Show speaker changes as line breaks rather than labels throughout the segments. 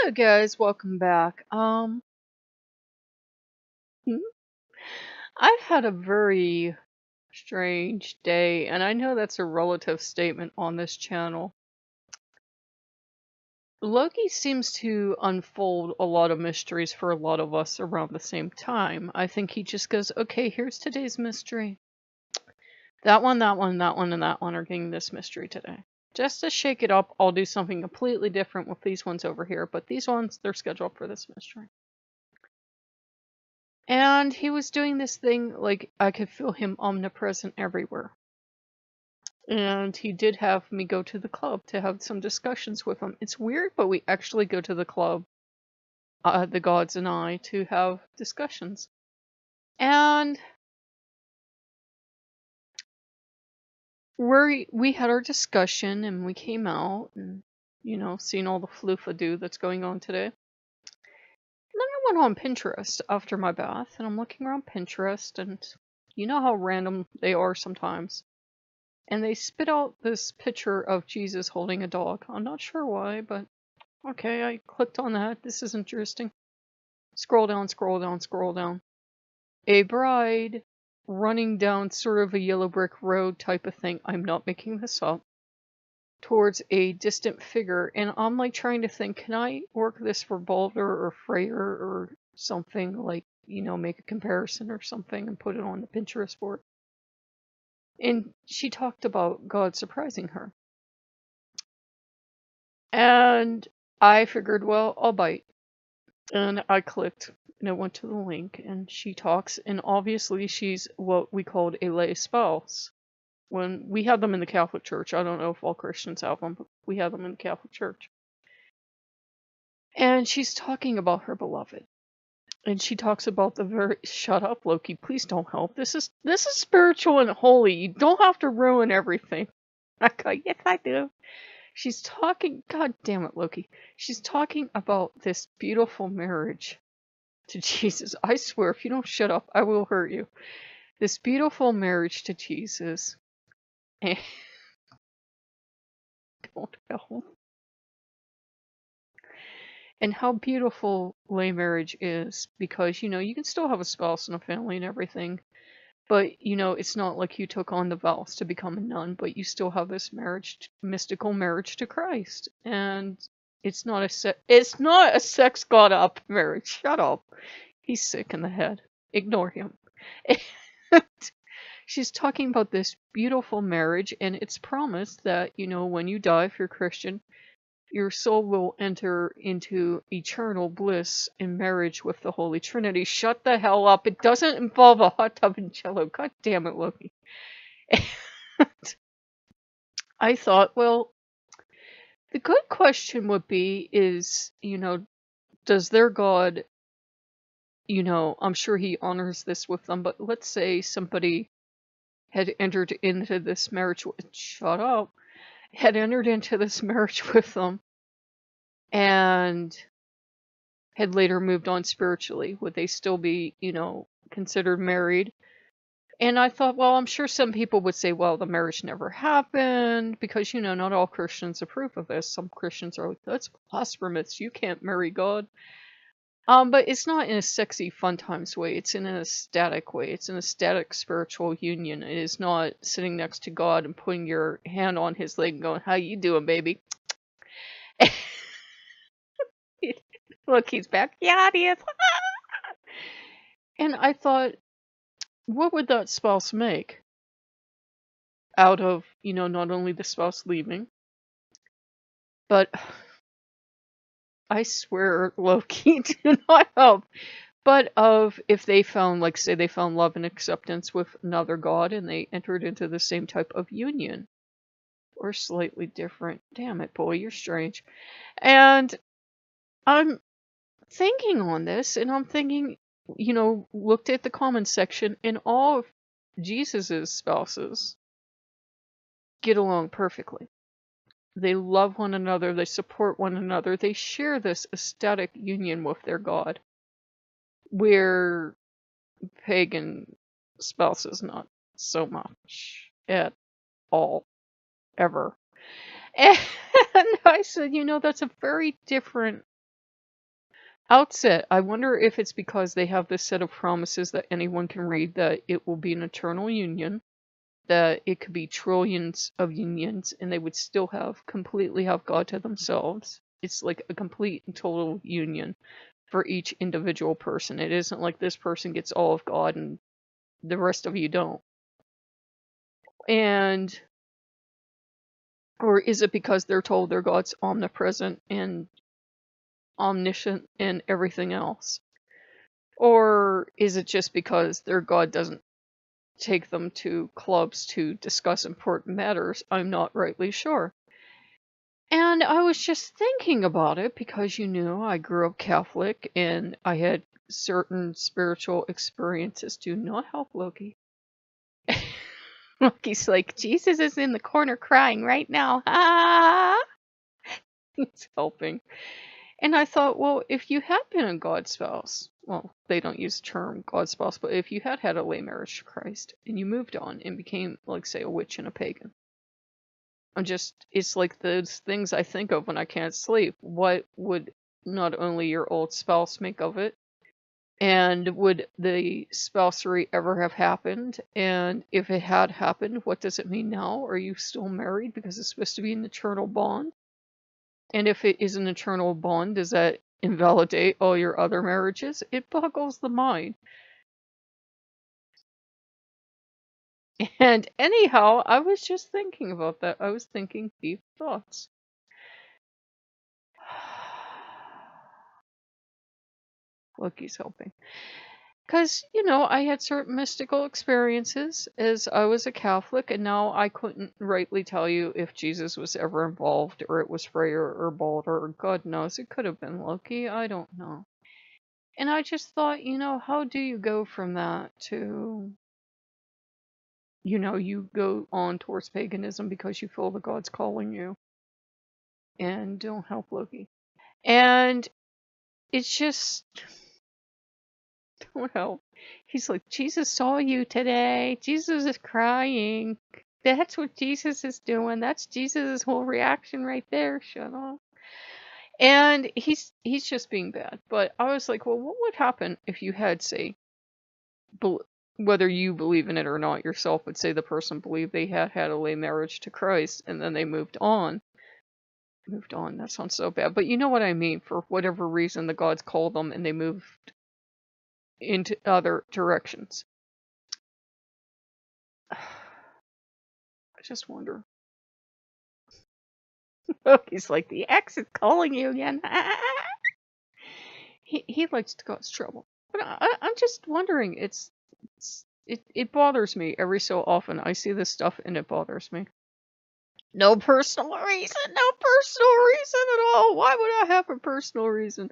Hello guys, welcome back. Hmm, I've had a very strange day, and I know that's a relative statement on this channel. Loki seems to unfold a lot of mysteries for a lot of us around the same time. I think he just goes, okay, here's today's mystery. That one, that one, that one, and that one are getting this mystery today. Just to shake it up, I'll do something completely different with these ones over here, but these ones, they're scheduled for this mystery. And he was doing this thing like I could feel him omnipresent everywhere. And he did have me go to the club to have some discussions with him. It's weird, but we actually go to the club, the gods and I, to have discussions. And we had our discussion and we came out and, seeing all the floofadoo that's going on today. And then I went on Pinterest after my bath and I'm looking around Pinterest and you know how random they are sometimes. And they spit out this picture of Jesus holding a dog. I'm not sure why, but okay, I clicked on that. This is interesting. Scroll down, scroll down, scroll down. A bride running down sort of a yellow brick road type of thing. I'm not making this up. Towards a distant figure. And I'm like trying to think, can I work this for Balder or Freyr or something? Like, make a comparison or something and put it on the Pinterest board. And she talked about God surprising her. And I figured, well, I'll bite. And I clicked and it went to the link and she talks, and obviously she's what we called a lay spouse. When we had them in the Catholic Church, I don't know if all Christians have them, but we had them in the Catholic Church. And she's talking about her beloved. And she talks about the very shut up, Loki, please don't help. This is spiritual and holy. You don't have to ruin everything. I go, yes I do. She's talking, god damn it, Loki. She's talking about this beautiful marriage to Jesus. I swear, if you don't shut up, I will hurt you. This beautiful marriage to Jesus. And don't help. And how beautiful lay marriage is, because, you can still have a spouse and a family and everything. But, it's not like you took on the vows to become a nun, but you still have this marriage, mystical marriage to Christ. And it's not a sex god up marriage. Shut up. He's sick in the head. Ignore him. She's talking about this beautiful marriage, and it's promised that, when you die, if you're Christian, your soul will enter into eternal bliss in marriage with the Holy Trinity. Shut the hell up. It doesn't involve a hot tub and jello. God damn it, Loki. I thought, well, the good question would be is, does their God, I'm sure he honors this with them, but let's say somebody had entered into this marriage had entered into this marriage with them and had later moved on spiritually. Would they still be, considered married? And I thought, well, I'm sure some people would say, well, the marriage never happened, because, not all Christians approve of this. Some Christians are like, that's blasphemous. You can't marry God. But it's not in a sexy, fun times way. It's in an ecstatic way. It's an ecstatic spiritual union. It is not sitting next to God and putting your hand on his leg and going, how you doing, baby? Look, he's back. Yeah, he is. And I thought, what would that spouse make out of, not only the spouse leaving, but I swear, Loki, do not help. But of if they found, like, say they found love and acceptance with another god and they entered into the same type of union. Or slightly different. Damn it, boy, you're strange. And I'm thinking on this, and I'm thinking, looked at the comments section, and all of Jesus's spouses get along perfectly. They love one another, they support one another, they share this ecstatic union with their God. Where pagan spouses not so much at all, ever. And I said, that's a very different outset, I wonder if it's because they have this set of promises that anyone can read that it will be an eternal union, that it could be trillions of unions and they would still completely have God to themselves. It's like a complete and total union for each individual person. It isn't like this person gets all of God and the rest of you don't. And or is it because they're told their God's omnipresent and omniscient and everything else? Or is it just because their God doesn't take them to clubs to discuss important matters? I'm not rightly sure. And I was just thinking about it because, I grew up Catholic and I had certain spiritual experiences. Do not help Loki. Loki's like, Jesus is in the corner crying right now. Ah! He's helping. And I thought, well, if you had been a God spouse, well, they don't use the term God spouse, but if you had had a lay marriage to Christ and you moved on and became, like, say, a witch and a pagan, it's like those things I think of when I can't sleep. What would not only your old spouse make of it, and would the spousery ever have happened? And if it had happened, what does it mean now? Are you still married because it's supposed to be an eternal bond? And if it is an eternal bond, does that invalidate all your other marriages? It boggles the mind. And anyhow, I was just thinking about that. I was thinking deep thoughts. Loki's helping. Because, I had certain mystical experiences as I was a Catholic, and now I couldn't rightly tell you if Jesus was ever involved, or it was Freya or Balder, or God knows, it could have been Loki, I don't know. And I just thought, how do you go from that to, you go on towards paganism because you feel the God's calling you, and don't help Loki. And it's just, don't help. He's like, Jesus saw you today. Jesus is crying. That's what Jesus is doing. That's Jesus' whole reaction right there. Shut up. And he's just being bad. But I was like, well, what would happen if you had, say, whether you believe in it or not yourself, but say the person believed they had had a lay marriage to Christ and then they moved on. That sounds so bad. But you know what I mean. For whatever reason, the gods called them and they moved into other directions. I just wonder. He's like, the ex is calling you again. He likes to cause trouble. But I'm just wondering. It bothers me every so often. I see this stuff and it bothers me. No personal reason. No personal reason at all. Why would I have a personal reason?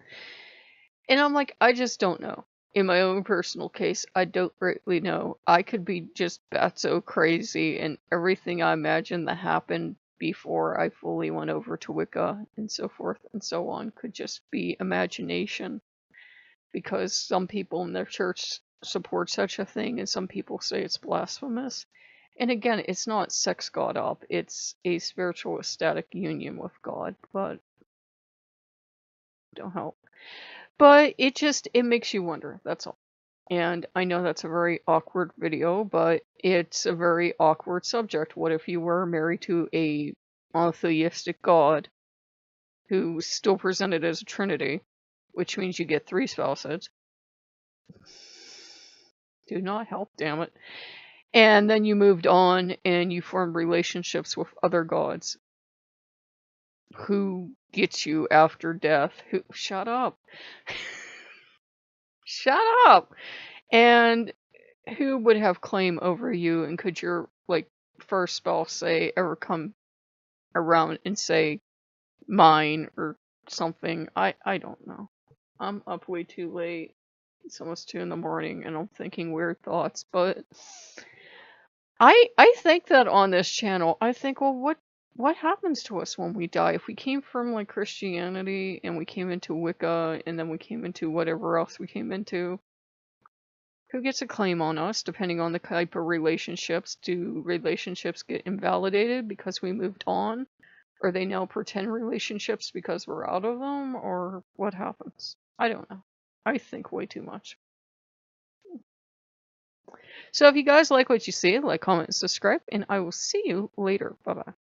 And I'm like, I just don't know. In my own personal case, I don't really know. I could be just batso crazy, and everything I imagined that happened before I fully went over to Wicca and so forth and so on could just be imagination. Because some people in their church support such a thing, and some people say it's blasphemous. And again, it's not sex God up, it's a spiritual ecstatic union with God, but don't help. But it makes you wonder, that's all. And I know that's a very awkward video, but it's a very awkward subject. What if you were married to a monotheistic God who still presented as a trinity, which means you get 3 spouses? Do not help, damn it. And then you moved on and you formed relationships with other gods. Who gets you after death? Shut up. Shut up! And who would have claim over you, and could your, first spouse, say, ever come around and say, mine, or something? I don't know. I'm up way too late. It's almost 2 in the morning, and I'm thinking weird thoughts, but I think that on this channel, I think, well, what happens to us when we die? If we came from, Christianity, and we came into Wicca, and then we came into whatever else we came into, who gets a claim on us, depending on the type of relationships? Do relationships get invalidated because we moved on? Are they now pretend relationships because we're out of them? Or what? what happens. I don't know. I think way too much. So if you guys like what you see, like, comment, and subscribe, and I will see you later. Bye-bye.